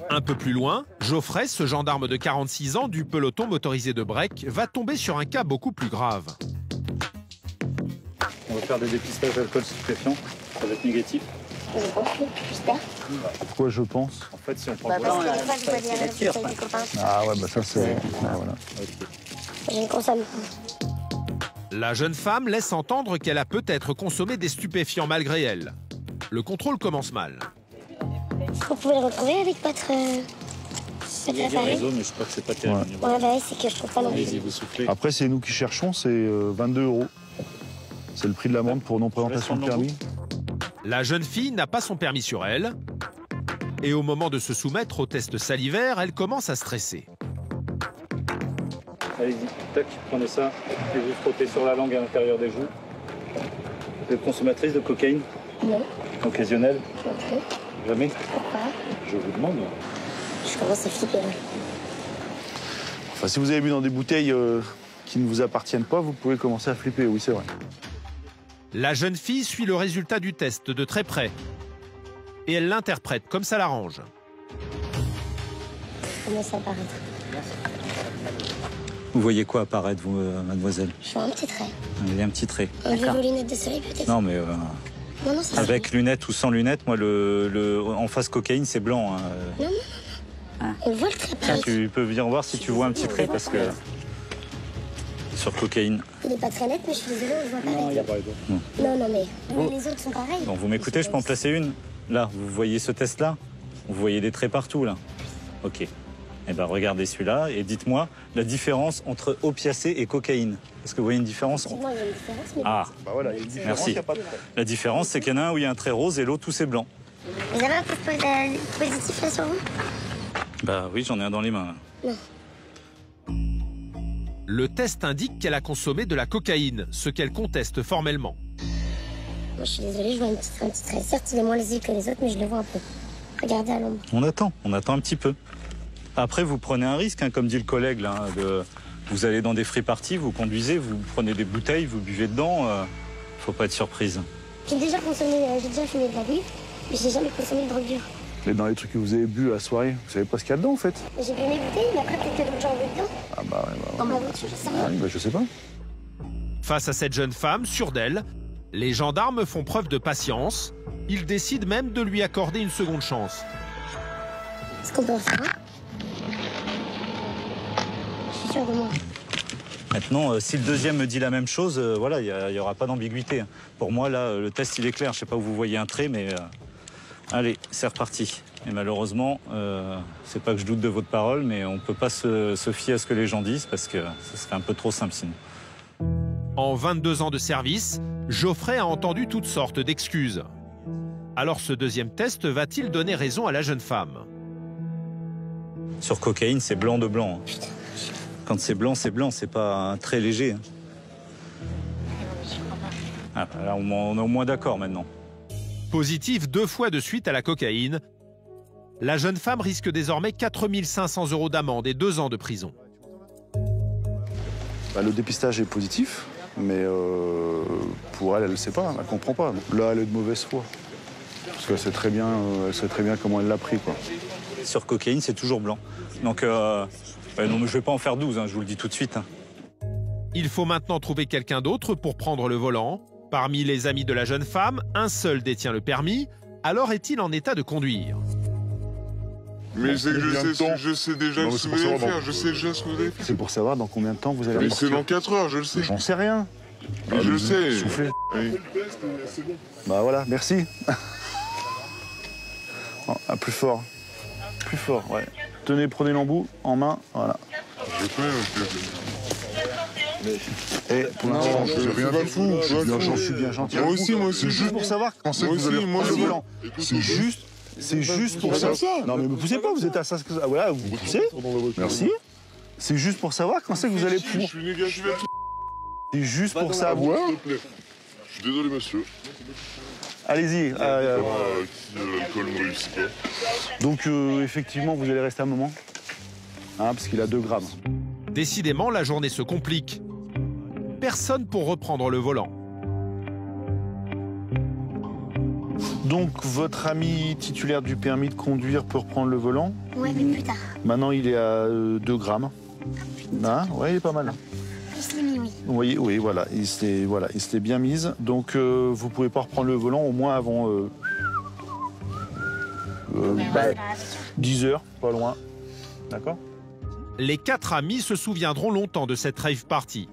Un peu plus loin, Geoffrey, ce gendarme de 46 ans du peloton motorisé de Brec, va tomber sur un cas beaucoup plus grave. On va faire des dépistages d'alcool stupéfiant. Ça va être négatif. J'espère. Pourquoi je pense? En fait, si on prend le volant, Ah ouais, bah ça c'est... Ah, voilà. J'ai une consomme. La jeune femme laisse entendre qu'elle a peut-être consommé des stupéfiants malgré elle. Le contrôle commence mal. Vous pouvez le retrouver avec votre Il y a des réseaux, mais je crois que c'est pas terrible. Ouais, bah oui, c'est que je trouve pas non plus. Vous soufflez. Après, c'est nous qui cherchons, c'est 22 €. C'est le prix de l'amende pour non-présentation de permis. La jeune fille n'a pas son permis sur elle. Et au moment de se soumettre au test salivaire, elle commence à stresser. Allez-y, tac, prenez ça et vous frottez sur la langue à l'intérieur des joues. Vous êtes consommatrice de cocaïne? Non. Occasionnelle? Ok. Jamais? Pourquoi? Je vous demande. Je commence à flipper. Enfin, si vous avez bu dans des bouteilles qui ne vous appartiennent pas, vous pouvez commencer à flipper, oui, c'est vrai. La jeune fille suit le résultat du test de très près. Et elle l'interprète comme ça l'arrange. Comment ça apparaître? Vous voyez quoi apparaître, vous, mademoiselle? Je vois un petit trait. Il y a un petit trait. Enlevez vos lunettes de soleil peut-être? Non, mais Non, non, c'est avec lunettes ou sans lunettes, moi, en face cocaïne, c'est blanc. Hein. Non, non, non. On voit le trait Tiens, apparaître. tu peux venir voir si tu vois un petit trait, parce que... Sur cocaïne. Il n'est pas très net, mais je suis désolée, on le voit pareil. Non, non, mais les autres sont pareils. Bon, vous m'écoutez, je peux en placer une? Là, vous voyez ce test-là? Vous voyez des traits partout, là? Ok. Eh bien, regardez celui-là et dites-moi la différence entre opiacé et cocaïne. Est-ce que vous voyez une différence? Effectivement, il y a une différence, mais... Ah, Bah voilà, il y a une différence, merci. il y a pas de trait. La différence, c'est qu'il y en a un où il y a un trait rose et l'autre où c'est blanc. Vous avez un test positif là sur vous? Bah oui, j'en ai un dans les mains. Non. Le test indique qu'elle a consommé de la cocaïne, ce qu'elle conteste formellement. Moi, je suis désolée, je vois un petit trait. Certes, il est moins lisible que les autres, mais je le vois un peu. Regardez à l'ombre. On attend un petit peu. Après, vous prenez un risque, hein, comme dit le collègue, là, vous allez dans des free parties, vous conduisez, vous prenez des bouteilles, vous buvez dedans, faut pas être surprise. J'ai déjà fumé de la bulle, mais j'ai jamais consommé de drogue dure. Mais dans les trucs que vous avez bu à la soirée, vous savez pas ce qu'il y a dedans, en fait? J'ai bu mes bouteilles, mais après, peut-être que d'autres gens ont bu dedans. Ah bah ouais, Dans ma voiture, je sais Ah rien. oui, bah je sais pas. Face à cette jeune femme, sûre d'elle, les gendarmes font preuve de patience. Ils décident même de lui accorder une seconde chance. Est-ce qu'on peut en faire un? Je suis sûre de moi. Maintenant, si le deuxième me dit la même chose, voilà, il n'y aura pas d'ambiguïté. Pour moi, là, le test, il est clair. Je sais pas où vous voyez un trait, mais allez, c'est reparti. Et malheureusement, c'est pas que je doute de votre parole, mais on peut pas se fier à ce que les gens disent parce que ce serait un peu trop simple sinon. En 22 ans de service, Geoffrey a entendu toutes sortes d'excuses. Alors ce deuxième test va-t-il donner raison à la jeune femme? Sur cocaïne, c'est blanc de blanc. Quand c'est blanc, c'est pas un trait léger. Ah, là, on est au moins d'accord maintenant. Positive 2 fois de suite à la cocaïne, la jeune femme risque désormais 4 500 € d'amende et 2 ans de prison. Bah, le dépistage est positif, mais pour elle, elle ne sait pas, elle ne comprend pas. Donc là, elle est de mauvaise foi. Parce qu'elle sait très bien, comment elle l'a pris, quoi. Sur cocaïne, c'est toujours blanc. Donc, non, mais je ne vais pas en faire 12, hein, je vous le dis tout de suite. Hein. Il faut maintenant trouver quelqu'un d'autre pour prendre le volant. Parmi les amis de la jeune femme, un seul détient le permis. Alors est-il en état de conduire? Mais c'est que je sais déjà Non, ce c'est que pour vous allez savoir, faire, je sais déjà ce que vous allez faire. C'est pour savoir dans combien de temps vous allez Mais réussir. c'est dans 4 heures, je le sais. J'en sais rien. Mais je le sais. Soufflez. Oui. Bah voilà, merci. Oh, ah, plus fort. Plus fort, ouais. Tenez, prenez l'embout en main, voilà. Je peux, Et pour l'instant, je suis pas fou, je suis pas fou. je suis bien gentil. Moi aussi, C'est juste pour savoir quand c'est que vous allez reprendre le volant. C'est juste pour ça. Non mais ne poussez pas, vous êtes à ça. Ah, voilà, vous poussez. Merci. C'est juste pour savoir quand c'est que vous allez Je suis négatif à tout. C'est juste pour savoir. S'il te plaît. Je suis désolé, monsieur. Allez-y. L'alcool ne réussit pas. Donc effectivement, vous allez rester un moment. Hein, parce qu'il a 2 grammes. Décidément, la journée se complique. Personne pour reprendre le volant. Donc, votre ami titulaire du permis de conduire peut reprendre le volant? Ouais, mais plus tard. Maintenant, il est à 2 grammes. Hein? Ouais, il est pas mal. Il se l'est mis, oui. Vous voyez, oui, voilà, il s'était bien mise. Donc, vous pouvez pas reprendre le volant au moins avant 10 heures, pas loin. D'accord? Les 4 amis se souviendront longtemps de cette rave party.